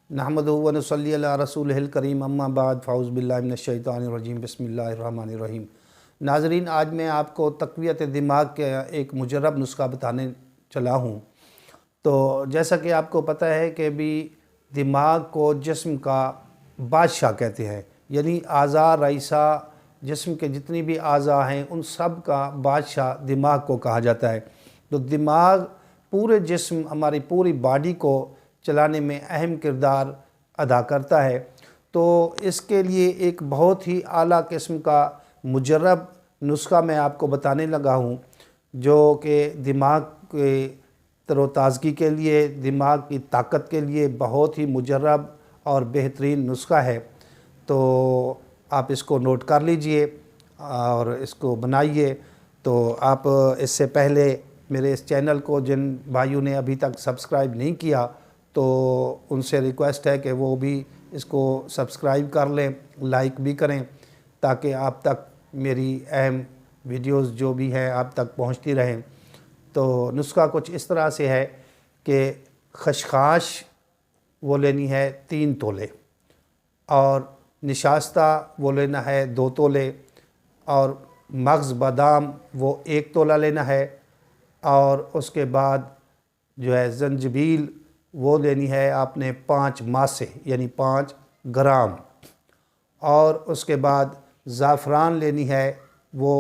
नहमदुहु व नसल्ली अला रसूलिहिल करीम अम्मा बाद फ़ाउज़ बिल्लाहि मिनश्शैतानिर रजीम बिस्मिल्लाहिर रहमानिर रहीम। नाज़रीन, आज मैं आपको तक़वियत दिमाग का एक मुजर्रब नुस्खा बताने चला हूँ। तो जैसा कि आपको पता है कि भी दिमाग को जिस्म का बादशाह कहते हैं, यानी आज़ा रईसा जिस्म के जितनी भी आज़ा हैं उन सब का बादशाह दिमाग को कहा जाता है। तो दिमाग पूरे जिस्म, हमारी पूरी बॉडी को चलाने में अहम किरदार अदा करता है। तो इसके लिए एक बहुत ही आला किस्म का मुजर्रब नुस्खा मैं आपको बताने लगा हूँ, जो कि दिमाग के तरोताज़गी के लिए, दिमाग की ताकत के लिए बहुत ही मुजर्रब और बेहतरीन नुस्खा है। तो आप इसको नोट कर लीजिए और इसको बनाइए। तो आप इससे पहले मेरे इस चैनल को जिन भाइयों ने अभी तक सब्सक्राइब नहीं किया तो उनसे रिक्वेस्ट है कि वो भी इसको सब्सक्राइब कर लें, लाइक भी करें, ताकि आप तक मेरी अहम वीडियोस जो भी हैं आप तक पहुंचती रहें। तो नुस्खा कुछ इस तरह से है कि खशखाश वो लेनी है 3 तोले, और निशास्ता वो लेना है 2 तोले, और मग़ज़ बादाम वो 1 तोला लेना है, और उसके बाद जो है ज़ंजबील वो लेनी है आपने 5 मासे यानी 5 ग्राम, और उसके बाद ज़ाफ़रान लेनी है वो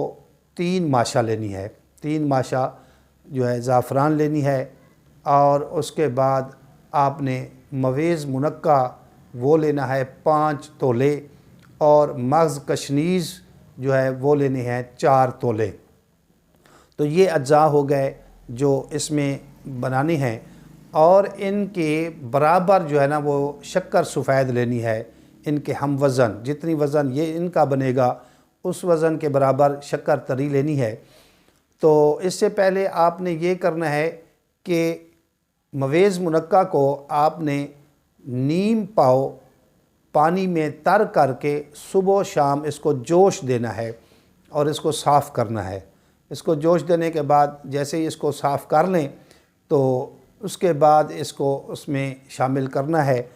3 माशा लेनी है, 3 माशा जो है ज़ाफ़रान लेनी है। और उसके बाद आपने मवेज़ मुनक्का वो लेना है 5 तोले, और मग़ज़ कशनीज़ जो है वो लेने हैं 4 तोले। तो ये अज्जा हो गए जो इसमें बनाने हैं, और इनके बराबर जो है ना वो शक्कर सफ़ेद लेनी है, इनके हम वज़न, जितनी वज़न ये इनका बनेगा उस वज़न के बराबर शक्कर तरी लेनी है। तो इससे पहले आपने ये करना है कि मवेज़ मुनक्का को आपने नीम पाव पानी में तर करके सुबह शाम इसको जोश देना है और इसको साफ़ करना है। इसको जोश देने के बाद जैसे ही इसको साफ़ कर लें तो उसके बाद इसको उसमें शामिल करना है।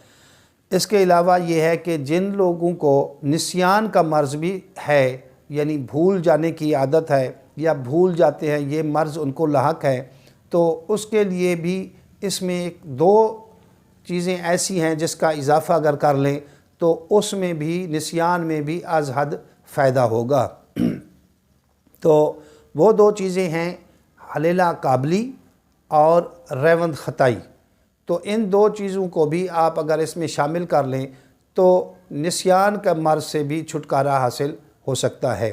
इसके अलावा ये है कि जिन लोगों को निस्यान का मर्ज़ भी है, यानी भूल जाने की आदत है या भूल जाते हैं, ये मर्ज़ उनको लाहक है, तो उसके लिए भी इसमें 2 चीज़ें ऐसी हैं जिसका इजाफ़ा अगर कर लें तो उसमें भी निस्यान में भी अज़ हद फ़ायदा होगा। तो वो 2 चीज़ें हैं हलेला काबली और रेवंद ख़ताई। तो इन 2 चीज़ों को भी आप अगर इसमें शामिल कर लें तो निस्यान का मर्ज़ से भी छुटकारा हासिल हो सकता है।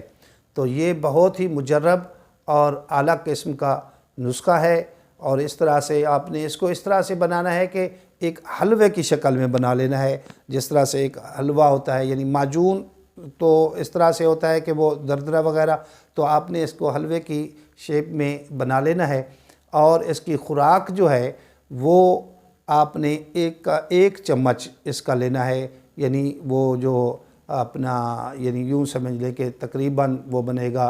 तो ये बहुत ही मुजर्रब और आला किस्म का नुस्खा है, और इस तरह से आपने इसको इस तरह से बनाना है कि एक हलवे की शक्ल में बना लेना है। जिस तरह से एक हलवा होता है, यानी माजून तो इस तरह से होता है कि वो दरदरा वगैरह, तो आपने इसको हलवे की शेप में बना लेना है। और इसकी खुराक जो है वो आपने 1 चम्मच इसका लेना है, यानी वो जो अपना यानी यूँ समझ लें कि तकरीबन वो बनेगा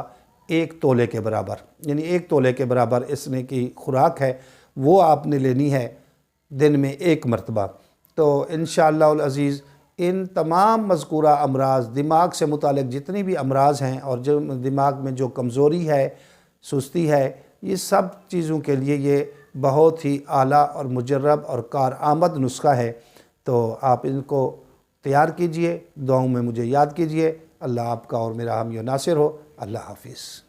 1 तोले के बराबर, यानी 1 तोले के बराबर इसने की खुराक है, वो आपने लेनी है दिन में 1 मरतबा। तो इंशाअल्लाह अज़ीज़ इन तमाम मज़कूरा अमराज़, दिमाग से मुतालिक जितनी भी अमराज़ हैं और जो दिमाग में जो कमज़ोरी है, सुस्ती है, ये सब चीज़ों के लिए ये बहुत ही आला और मुजर्रब और कारआमद नुस्खा है। तो आप इनको तैयार कीजिए, दुआओं में मुझे याद कीजिए। अल्लाह आपका और मेरा हामी नासिर हो। अल्लाह हाफ़िज़।